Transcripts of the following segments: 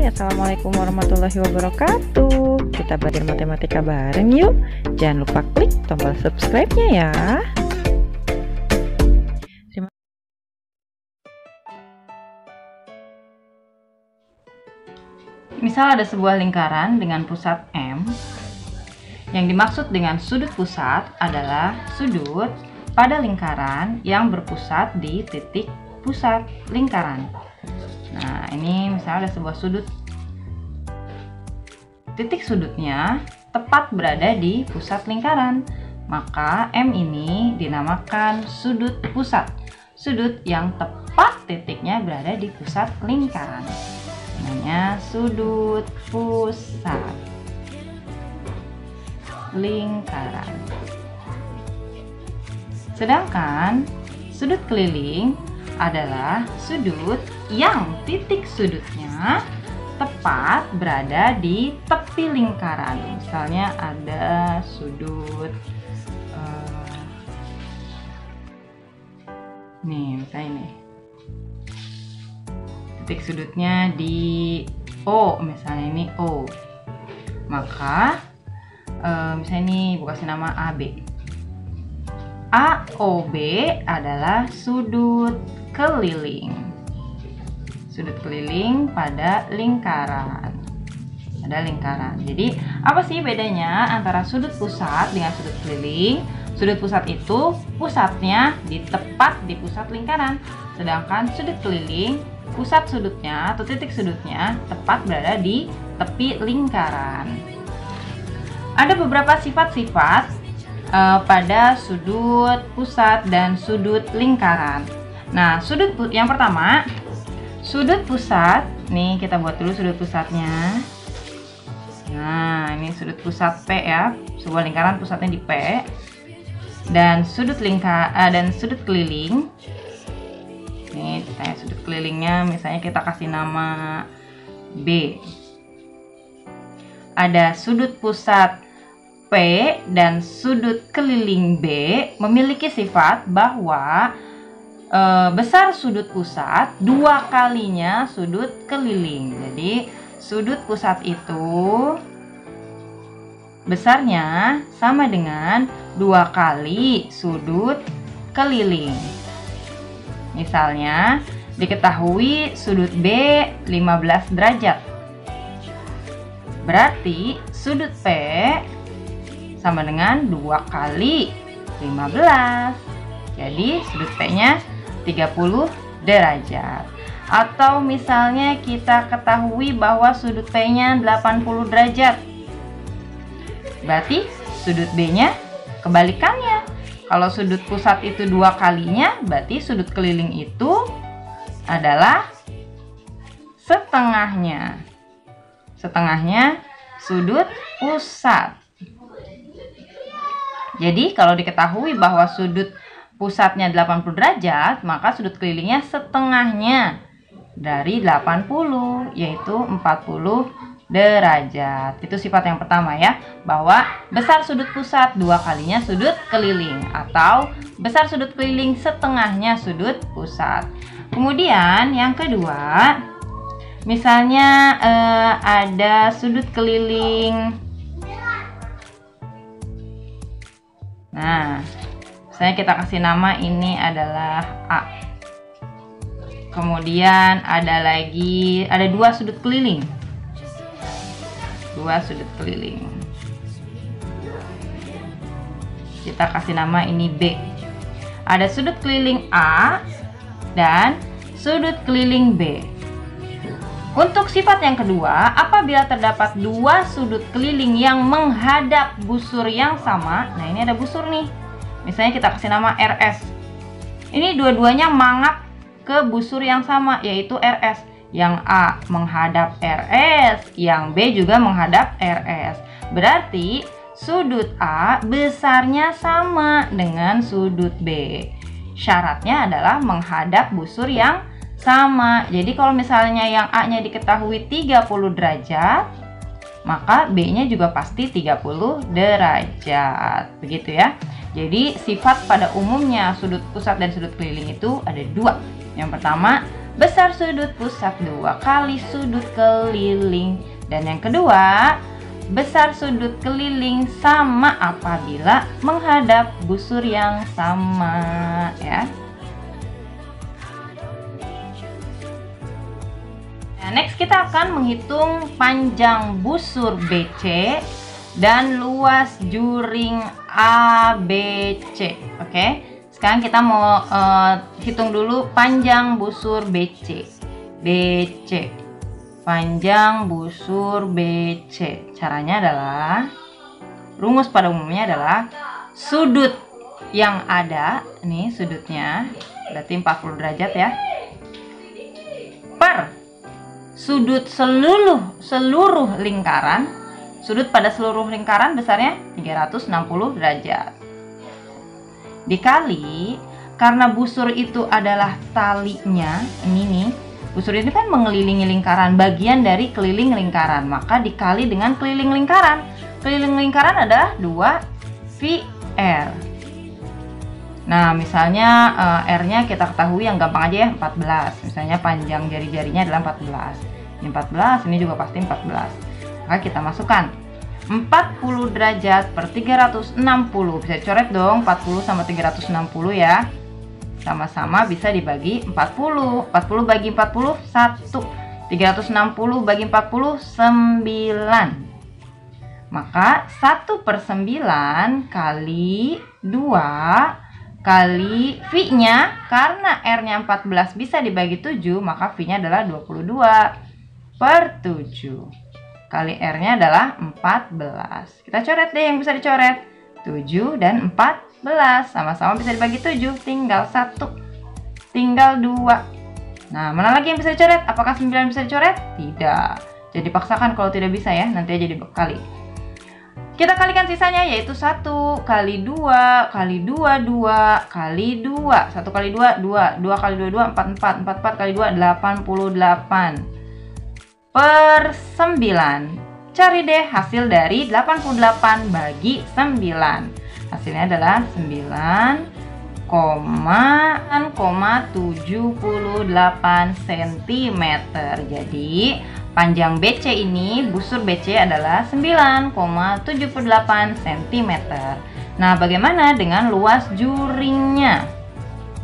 Assalamualaikum warahmatullahi wabarakatuh. Kita belajar matematika bareng yuk. Jangan lupa klik tombol subscribe-nya ya. Misal ada sebuah lingkaran dengan pusat M. Yang dimaksud dengan sudut pusat adalah sudut pada lingkaran yang berpusat di titik pusat lingkaran. Nah, ini misalnya ada sebuah sudut. Titik sudutnya tepat berada di pusat lingkaran. Maka M ini dinamakan sudut pusat. Sudut yang tepat titiknya berada di pusat lingkaran. Namanya sudut pusat lingkaran. Sedangkan sudut keliling adalah sudut yang titik sudutnya tepat berada di tepi lingkaran. Misalnya ada sudut nih, misalnya ini titik sudutnya di O, misalnya ini O. Maka misalnya ini gue kasih nama AB. AOB adalah sudut keliling. Sudut keliling pada lingkaran. Pada lingkaran. Jadi, apa sih bedanya antara sudut pusat dengan sudut keliling? Sudut pusat itu pusatnya tepat di pusat lingkaran. Sedangkan sudut keliling, pusat sudutnya atau titik sudutnya tepat berada di tepi lingkaran. Ada beberapa sifat-sifat pada sudut pusat dan sudut lingkaran. Nah, yang pertama, sudut pusat. Nih, kita buat dulu sudut pusatnya. Nah, ini sudut pusat P ya. Sebuah lingkaran pusatnya di P. Dan sudut keliling. Nih, sudut kelilingnya misalnya kita kasih nama B. Ada sudut pusat P dan sudut keliling B memiliki sifat bahwa besar sudut pusat 2 kalinya sudut keliling. Jadi sudut pusat itu besarnya sama dengan 2 kali sudut keliling. Misalnya diketahui sudut B 15 derajat. Berarti sudut P sama dengan 2 kali 15. Jadi sudut P-nya 30 derajat. Atau misalnya kita ketahui bahwa sudut P-nya 80 derajat. Berarti sudut B-nya kebalikannya. Kalau sudut pusat itu 2 kalinya, berarti sudut keliling itu adalah setengahnya. Setengahnya sudut pusat. Jadi kalau diketahui bahwa sudut pusatnya 80 derajat, maka sudut kelilingnya setengahnya dari 80, yaitu 40 derajat. Itu sifat yang pertama ya, bahwa besar sudut pusat 2 kalinya sudut keliling, atau besar sudut keliling setengahnya sudut pusat. Kemudian yang kedua, misalnya ada sudut keliling. Nah, misalnya kita kasih nama ini adalah A. Kemudian ada 2 sudut keliling. 2 sudut keliling. Kita kasih nama ini B. Ada sudut keliling A dan sudut keliling B. Untuk sifat yang kedua, apabila terdapat 2 sudut keliling yang menghadap busur yang sama. Nah, ini ada busur nih. Misalnya kita kasih nama RS. Ini dua-duanya mangap ke busur yang sama, yaitu RS. Yang A menghadap RS, yang B juga menghadap RS. Berarti sudut A besarnya sama dengan sudut B. Syaratnya adalah menghadap busur yang sama. Jadi kalau misalnya yang A-nya diketahui 30 derajat, maka B-nya juga pasti 30 derajat. Begitu ya. Jadi sifat pada umumnya sudut pusat dan sudut keliling itu ada 2. Yang pertama, besar sudut pusat 2 kali sudut keliling. Dan yang kedua, besar sudut keliling sama apabila menghadap busur yang sama, ya. Nah, next kita akan menghitung panjang busur BC dan luas juring ABC. Oke. Sekarang kita mau hitung dulu panjang busur BC. Panjang busur BC. Caranya adalah, rumus pada umumnya adalah sudut yang ada, ini sudutnya berarti 40 derajat ya, per sudut seluruh lingkaran. Sudut pada seluruh lingkaran besarnya 360 derajat. Dikali, karena busur itu adalah talinya, ini nih, busur ini kan mengelilingi lingkaran, bagian dari keliling lingkaran, maka dikali dengan keliling lingkaran. Keliling lingkaran adalah 2 VR. Nah, misalnya R-nya kita ketahui yang gampang aja ya, 14. Misalnya panjang jari-jarinya adalah 14. Ini 14, ini juga pasti 14. Maka kita masukkan 40 derajat per 360. Bisa dicoret dong, 40 sama 360 ya. Sama-sama bisa dibagi 40. 40 bagi 40, 1. 360 bagi 40, 9. Maka 1/9 kali 2 kali V-nya, karena R-nya 14 bisa dibagi 7, maka V-nya adalah 22/7. Kali R-nya adalah 14. Kita coret deh yang bisa dicoret. 7 dan 14 sama-sama bisa dibagi 7, tinggal 1, tinggal 2. Nah, mana lagi yang bisa dicoret? Apakah 9 bisa dicoret? Tidak. Jadi paksakan kalau tidak bisa ya, nanti aja dikali. Kita kalikan sisanya, yaitu 1 kali 2 kali 2, 2 kali 2. 1 kali 2, 2. 2 kali 2, 2, 4, 4. 4, 4 kali 2, 88/9. Cari deh hasil dari 88 bagi 9. Hasilnya adalah 9,78 cm. Jadi panjang BC ini, busur BC adalah 9,78 cm. Nah, bagaimana dengan luas juringnya?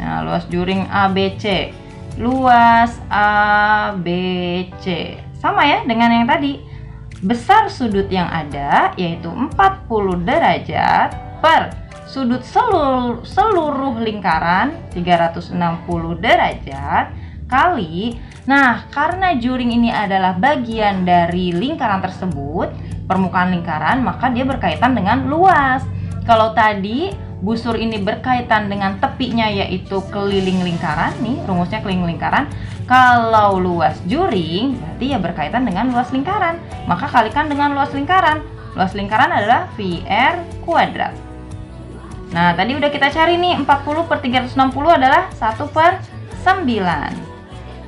Nah, luas juring ABC. Luas ABC sama ya dengan yang tadi. Besar sudut yang ada yaitu 40 derajat per sudut seluruh lingkaran 360 derajat kali. Nah, karena juring ini adalah bagian dari lingkaran tersebut, permukaan lingkaran, maka dia berkaitan dengan luas. Kalau tadi busur ini berkaitan dengan tepinya yaitu keliling lingkaran, nih rumusnya keliling lingkaran. Kalau luas juring berarti ya berkaitan dengan luas lingkaran, maka kalikan dengan luas lingkaran. Luas lingkaran adalah VR kuadrat. Nah, tadi udah kita cari nih, 40/360 adalah 1/9.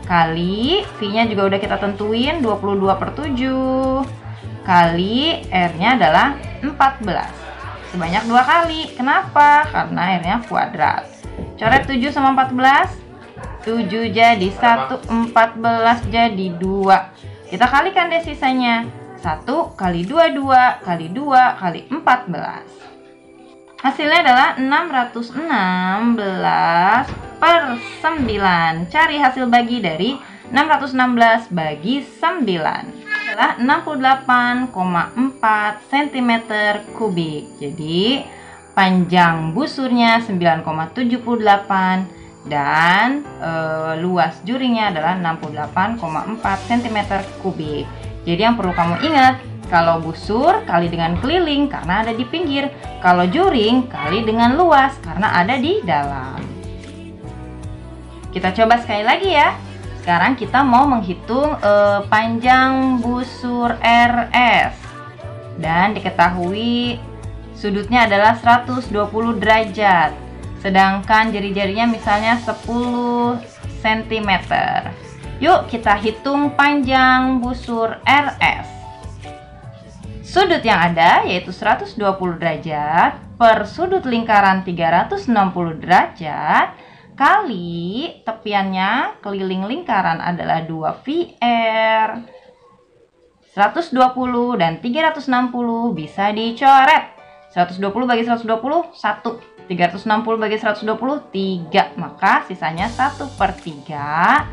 Kali V-nya juga udah kita tentuin, 22/7. Kali R-nya adalah 14. Sebanyak 2 kali. Kenapa? Karena R-nya kuadrat. Coret 7 sama 14. 7 jadi 1, 14 jadi 2. Kita kalikan deh sisanya. 1 kali 2, 2 kali 2 kali 14. Hasilnya adalah 616/9. Cari hasil bagi dari 616 bagi 9. Adalah 68,4 cm3. Jadi panjang busurnya 9,78 dan luas juringnya adalah 68,4 cm3. Jadi yang perlu kamu ingat, kalau busur kali dengan keliling karena ada di pinggir, kalau juring kali dengan luas karena ada di dalam. Kita coba sekali lagi ya. Sekarang kita mau menghitung panjang busur RS. Dan diketahui sudutnya adalah 120 derajat. Sedangkan jari-jarinya misalnya 10 cm. Yuk kita hitung panjang busur RS. Sudut yang ada yaitu 120 derajat per sudut lingkaran 360 derajat kali tepiannya keliling lingkaran adalah 2VR. 120 dan 360 bisa dicoret. 120 bagi 120, 1. 360 bagi 120, 3. Maka sisanya 1/3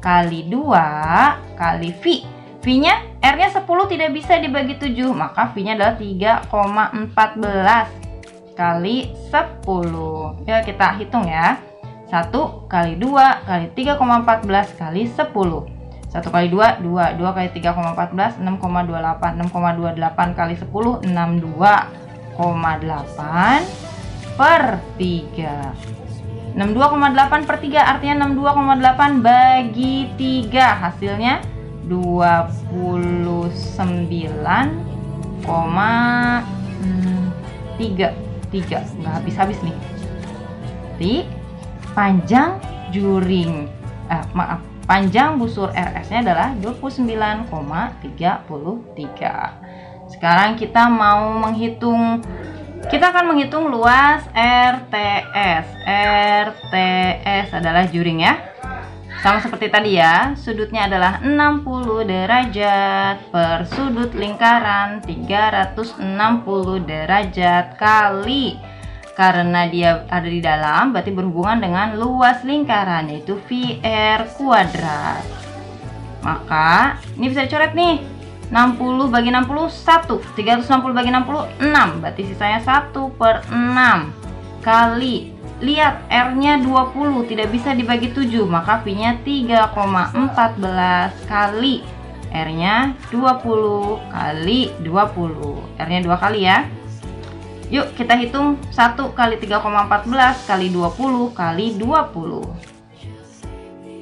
kali 2 kali V. V-nya, R-nya 10 tidak bisa dibagi 7. Maka V-nya adalah 3,14 kali 10. Ya, kita hitung ya. 1 kali 2 kali 3,14 kali 10. 1 kali 2, 2. 2 kali 3,14, 6,28. 6,28 kali 10, 62,8 per 3. 62,8/3 artinya 62,8 bagi 3. Hasilnya 29,3. Nggak habis-habis nih. Jadi panjang juring, panjang busur RS-nya adalah 29,33. Sekarang kita akan menghitung luas RTS. RTS adalah juring ya. Sama seperti tadi ya, sudutnya adalah 60 derajat per sudut lingkaran 360 derajat kali, karena dia ada di dalam berarti berhubungan dengan luas lingkaran, yaitu VR kuadrat. Maka ini bisa dicoret nih. 60 bagi 60 1, 360 bagi 60 6, berarti sisanya 1/6 kali, lihat R-nya 20 tidak bisa dibagi 7, maka V-nya 3,14 kali R-nya 20 kali 20. R-nya 2 kali ya. Yuk kita hitung 1 kali 3,14 kali 20 kali 20.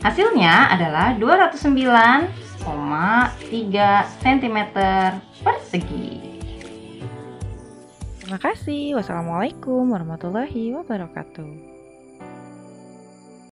Hasilnya adalah 209,3 cm persegi. Terima kasih. Wassalamualaikum warahmatullahi wabarakatuh.